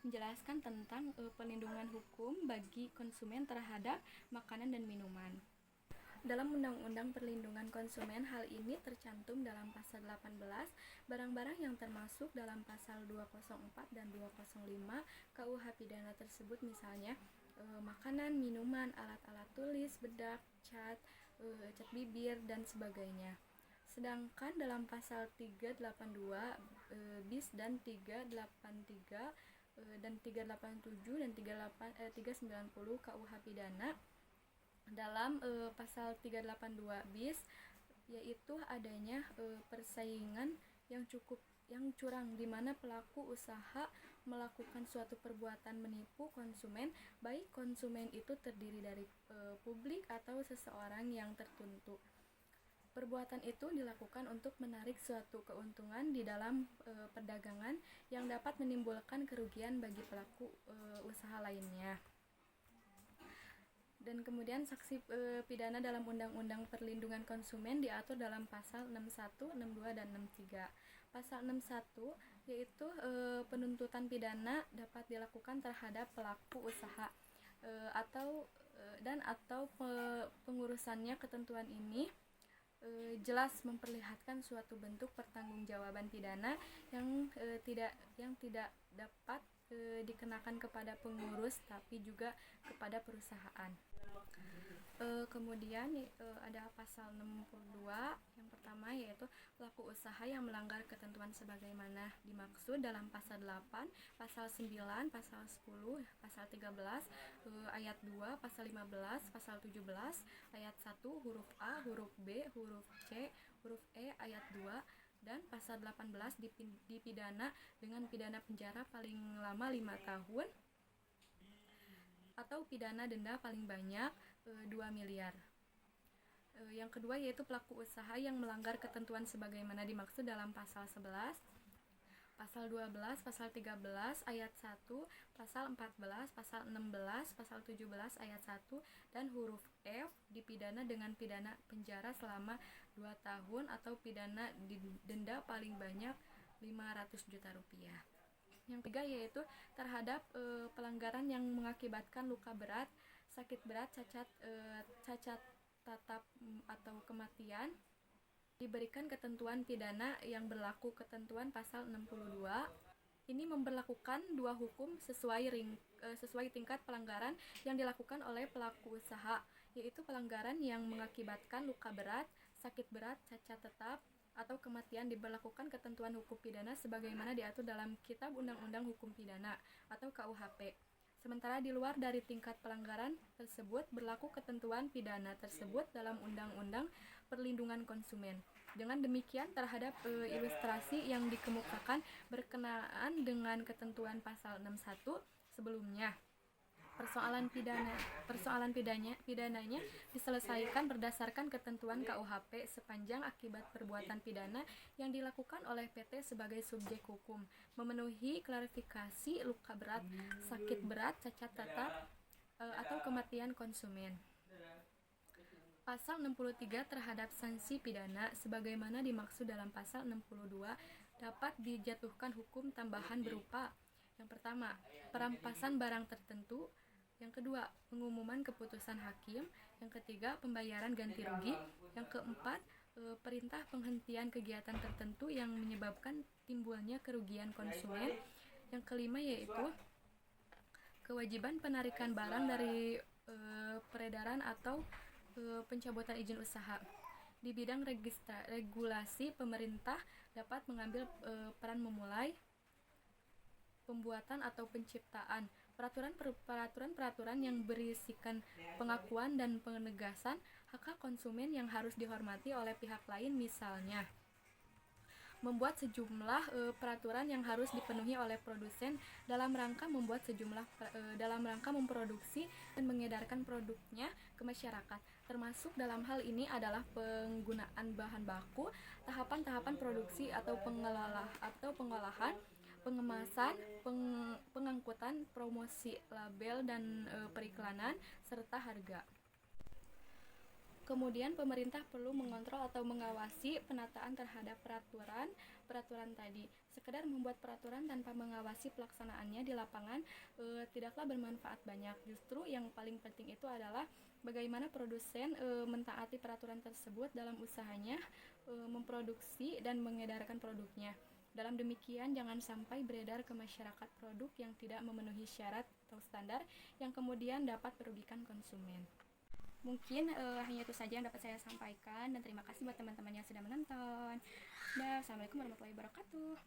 menjelaskan tentang perlindungan hukum bagi konsumen terhadap makanan dan minuman. Dalam Undang-Undang Perlindungan Konsumen, hal ini tercantum dalam pasal 18, barang-barang yang termasuk dalam pasal 204 dan 205 KUH pidana tersebut misalnya makanan, minuman, alat-alat tulis, bedak, cat bibir, dan sebagainya. Sedangkan dalam pasal 382 bis dan 383 dan 387 dan 390 KUH pidana dalam pasal 382 bis yaitu adanya persaingan yang curang di mana pelaku usaha melakukan suatu perbuatan menipu konsumen, baik konsumen itu terdiri dari publik atau seseorang yang tertentu. Perbuatan itu dilakukan untuk menarik suatu keuntungan di dalam perdagangan yang dapat menimbulkan kerugian bagi pelaku usaha lainnya. Dan kemudian sanksi pidana dalam Undang-Undang Perlindungan Konsumen diatur dalam pasal 61, 62, dan 63. Pasal 61 yaitu penuntutan pidana dapat dilakukan terhadap pelaku usaha atau pengurusannya. Ketentuan ini jelas memperlihatkan suatu bentuk pertanggungjawaban pidana yang tidak dapat dikenakan kepada pengurus tapi juga kepada perusahaan. Kemudian ada pasal 62 yang pertama yaitu pelaku usaha yang melanggar ketentuan sebagaimana dimaksud dalam pasal 8, pasal 9, pasal 10, pasal 13, ayat 2, pasal 15, pasal 17, ayat 1, huruf A, huruf B, huruf C, huruf E, ayat 2, dan pasal 18 dipidana dengan pidana penjara paling lama 5 tahun atau pidana denda paling banyak 2 miliar. Yang kedua yaitu pelaku usaha yang melanggar ketentuan sebagaimana dimaksud dalam pasal 11, pasal 12, pasal 13 ayat 1, pasal 14, pasal 16, pasal 17 ayat 1, dan huruf F dipidana dengan pidana penjara selama 2 tahun atau pidana denda paling banyak 500 juta rupiah. Yang ketiga yaitu terhadap pelanggaran yang mengakibatkan luka berat, sakit berat, cacat tatap atau kematian, diberikan ketentuan pidana yang berlaku ketentuan pasal 62. Ini memberlakukan dua hukum sesuai tingkat pelanggaran yang dilakukan oleh pelaku usaha, yaitu pelanggaran yang mengakibatkan luka berat, sakit berat, cacat tetap, atau kematian diberlakukan ketentuan hukum pidana sebagaimana diatur dalam Kitab Undang-Undang Hukum Pidana atau KUHP. Sementara di luar dari tingkat pelanggaran tersebut berlaku ketentuan pidana tersebut dalam Undang-Undang Perlindungan Konsumen. Dengan demikian terhadap ilustrasi yang dikemukakan berkenaan dengan ketentuan pasal 61 sebelumnya, persoalan pidananya diselesaikan berdasarkan ketentuan KUHP sepanjang akibat perbuatan pidana yang dilakukan oleh PT sebagai subjek hukum memenuhi klarifikasi luka berat, sakit berat, cacat tetap atau kematian konsumen. Pasal 63 terhadap sanksi pidana sebagaimana dimaksud dalam pasal 62 dapat dijatuhkan hukum tambahan berupa: yang pertama, perampasan barang tertentu; yang kedua, pengumuman keputusan hakim; yang ketiga, pembayaran ganti rugi; yang keempat, perintah penghentian kegiatan tertentu yang menyebabkan timbulnya kerugian konsumen; yang kelima yaitu kewajiban penarikan barang dari peredaran atau pencabutan izin usaha. Di bidang regulasi, pemerintah dapat mengambil peran memulai pembuatan atau penciptaan peraturan yang berisikan pengakuan dan penegasan hak konsumen yang harus dihormati oleh pihak lain, misalnya membuat sejumlah peraturan yang harus dipenuhi oleh produsen dalam rangka memproduksi dan mengedarkan produknya ke masyarakat. Termasuk dalam hal ini adalah penggunaan bahan baku, tahapan-tahapan produksi atau pengolahan, pengemasan, pengangkutan, promosi, label dan periklanan, serta harga. Kemudian pemerintah perlu mengontrol atau mengawasi penataan terhadap peraturan tadi. Sekedar membuat peraturan tanpa mengawasi pelaksanaannya di lapangan tidaklah bermanfaat banyak. Justru yang paling penting itu adalah bagaimana produsen mentaati peraturan tersebut dalam usahanya memproduksi dan mengedarkan produknya. Dalam demikian, jangan sampai beredar ke masyarakat produk yang tidak memenuhi syarat atau standar yang kemudian dapat merugikan konsumen. Mungkin hanya itu saja yang dapat saya sampaikan, dan terima kasih buat teman-teman yang sudah menonton. Assalamualaikum warahmatullahi wabarakatuh.